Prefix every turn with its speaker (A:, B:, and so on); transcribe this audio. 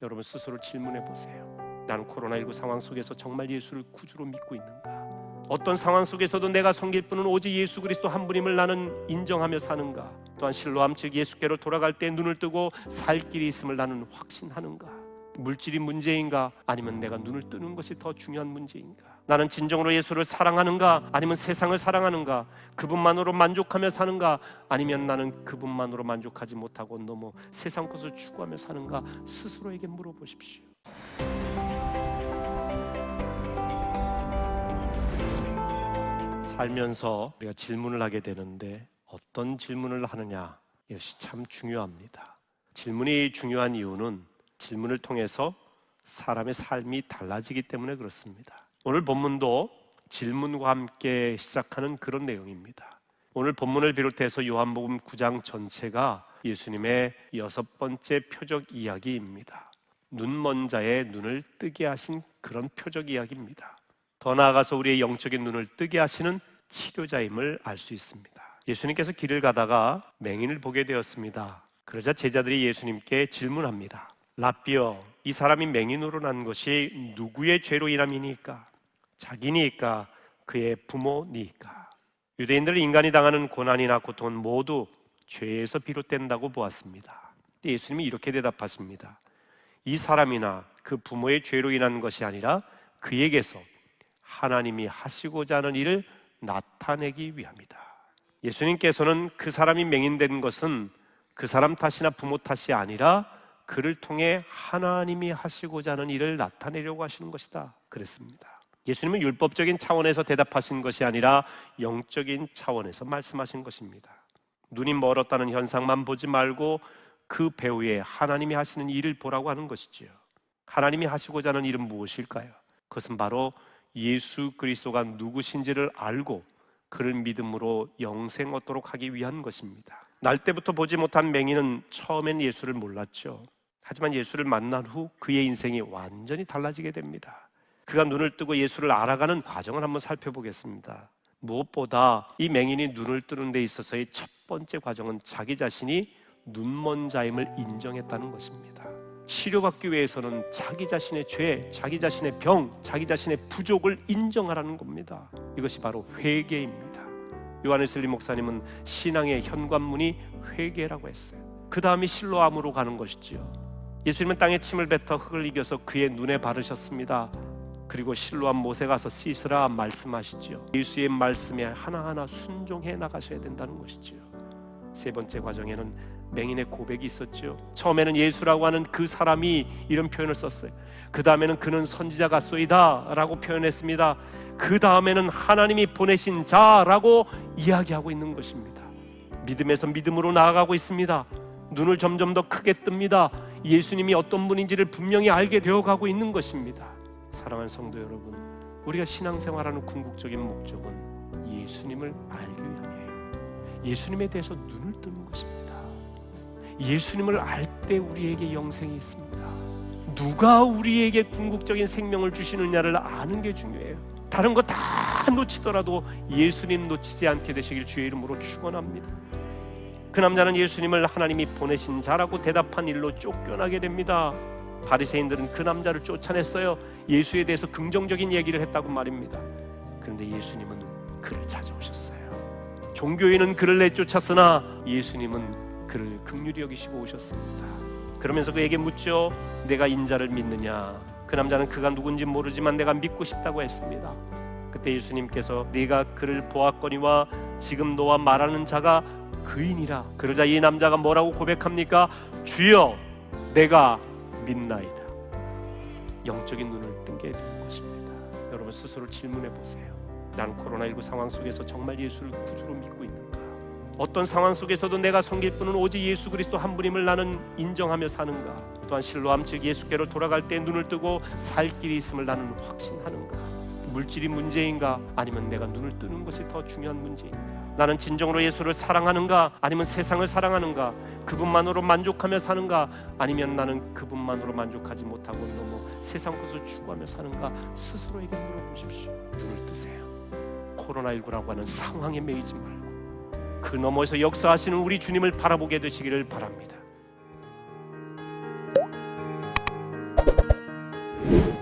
A: 여러분 스스로 질문해 보세요. 나는 코로나19 상황 속에서 정말 예수를 구주로 믿고 있는가? 어떤 상황 속에서도 내가 섬길 분은 오직 예수 그리스도 한 분임을 나는 인정하며 사는가? 또한 실로암 즉 예수께로 돌아갈 때 눈을 뜨고 살 길이 있음을 나는 확신하는가? 물질이 문제인가? 아니면 내가 눈을 뜨는 것이 더 중요한 문제인가? 나는 진정으로 예수를 사랑하는가? 아니면 세상을 사랑하는가? 그분만으로 만족하며 사는가? 아니면 나는 그분만으로 만족하지 못하고 너무 세상 것을 추구하며 사는가? 스스로에게 물어보십시오. 살면서 우리가 질문을 하게 되는데 어떤 질문을 하느냐, 이것이 참 중요합니다. 질문이 중요한 이유는 질문을 통해서 사람의 삶이 달라지기 때문에 그렇습니다. 오늘 본문도 질문과 함께 시작하는 그런 내용입니다. 오늘 본문을 비롯해서 요한복음 9장 전체가 예수님의 6번째 표적 이야기입니다. 눈먼 자의 눈을 뜨게 하신 그런 표적 이야기입니다. 더 나아가서 우리의 영적인 눈을 뜨게 하시는 치료자임을 알 수 있습니다. 예수님께서 길을 가다가 맹인을 보게 되었습니다. 그러자 제자들이 예수님께 질문합니다. 라삐어, 이 사람이 맹인으로 난 것이 누구의 죄로 인함이니까? 자기니까? 그의 부모니까? 유대인들은 인간이 당하는 고난이나 고통은 모두 죄에서 비롯된다고 보았습니다. 예수님이 이렇게 대답하십니다. 이 사람이나 그 부모의 죄로 인한 것이 아니라 그에게서 하나님이 하시고자 하는 일을 나타내기 위함이다. 예수님께서는 그 사람이 맹인된 것은 그 사람 탓이나 부모 탓이 아니라 그를 통해 하나님이 하시고자 하는 일을 나타내려고 하시는 것이다 그랬습니다. 예수님은 율법적인 차원에서 대답하신 것이 아니라 영적인 차원에서 말씀하신 것입니다. 눈이 멀었다는 현상만 보지 말고 그 배후에 하나님이 하시는 일을 보라고 하는 것이지요. 하나님이 하시고자 하는 일은 무엇일까요? 그것은 바로 예수 그리스도가 누구신지를 알고 그를 믿음으로 영생 얻도록 하기 위한 것입니다. 날 때부터 보지 못한 맹인은 처음엔 예수를 몰랐죠. 하지만 예수를 만난 후 그의 인생이 완전히 달라지게 됩니다. 그가 눈을 뜨고 예수를 알아가는 과정을 한번 살펴보겠습니다. 무엇보다 이 맹인이 눈을 뜨는 데 있어서의 첫 번째 과정은 자기 자신이 눈먼 자임을 인정했다는 것입니다. 치료받기 위해서는 자기 자신의 죄, 자기 자신의 병, 자기 자신의 부족을 인정하라는 겁니다. 이것이 바로 회개입니다. 요한의 슬리 목사님은 신앙의 현관문이 회개라고 했어요. 그 다음이 실로암으로 가는 것이지요. 예수님은 땅에 침을 뱉어 흙을 이겨서 그의 눈에 바르셨습니다. 그리고 실로암 못에 가서 씻으라 말씀하시지요. 예수의 말씀에 하나하나 순종해 나가셔야 된다는 것이지요. 세 번째 과정에는 맹인의 고백이 있었죠. 처음에는 예수라고 하는 그 사람이 이런 표현을 썼어요. 그 다음에는 그는 선지자 같소이다 라고 표현했습니다. 그 다음에는 하나님이 보내신 자라고 이야기하고 있는 것입니다. 믿음에서 믿음으로 나아가고 있습니다. 눈을 점점 더 크게 뜹니다. 예수님이 어떤 분인지를 분명히 알게 되어가고 있는 것입니다. 사랑하는 성도 여러분, 우리가 신앙생활하는 궁극적인 목적은 예수님을 알기 위함이에요. 예수님에 대해서 눈을 뜨는 것입니다. 예수님을 알 때 우리에게 영생이 있습니다. 누가 우리에게 궁극적인 생명을 주시느냐를 아는 게 중요해요. 다른 거 다 놓치더라도 예수님 놓치지 않게 되시길 주의 이름으로 축원합니다. 그 남자는 예수님을 하나님이 보내신 자라고 대답한 일로 쫓겨나게 됩니다. 바리새인들은 그 남자를 쫓아냈어요. 예수에 대해서 긍정적인 얘기를 했다고 말입니다. 그런데 예수님은 그를 찾아오셨어요. 종교인은 그를 내쫓았으나 예수님은 그를 긍휼히 여기시고 오셨습니다. 그러면서 그에게 묻죠. 내가 인자를 믿느냐? 그 남자는 그가 누군지 모르지만 내가 믿고 싶다고 했습니다. 그때 예수님께서 네가 그를 보았거니와 지금 너와 말하는 자가 그이니라. 그러자 이 남자가 뭐라고 고백합니까? 주여, 내가 믿나이다. 영적인 눈을 뜨게 된 것입니다. 여러분 스스로 질문해 보세요. 난 코로나19 상황 속에서 정말 예수를 구주로 믿고 있는가? 어떤 상황 속에서도 내가 섬길 분은 오직 예수 그리스도 한 분임을 나는 인정하며 사는가? 또한 실로암 즉 예수께로 돌아갈 때 눈을 뜨고 살 길이 있음을 나는 확신하는가? 물질이 문제인가? 아니면 내가 눈을 뜨는 것이 더 중요한 문제인가? 나는 진정으로 예수를 사랑하는가? 아니면 세상을 사랑하는가? 그분만으로 만족하며 사는가? 아니면 나는 그분만으로 만족하지 못하고 너무 세상 것을 추구하며 사는가? 스스로에게 물어보십시오. 눈을 뜨세요. 코로나19라고 하는 상황에 매이지 말고 그 너머에서 역사하시는 우리 주님을 바라보게 되시기를 바랍니다. 있습니다.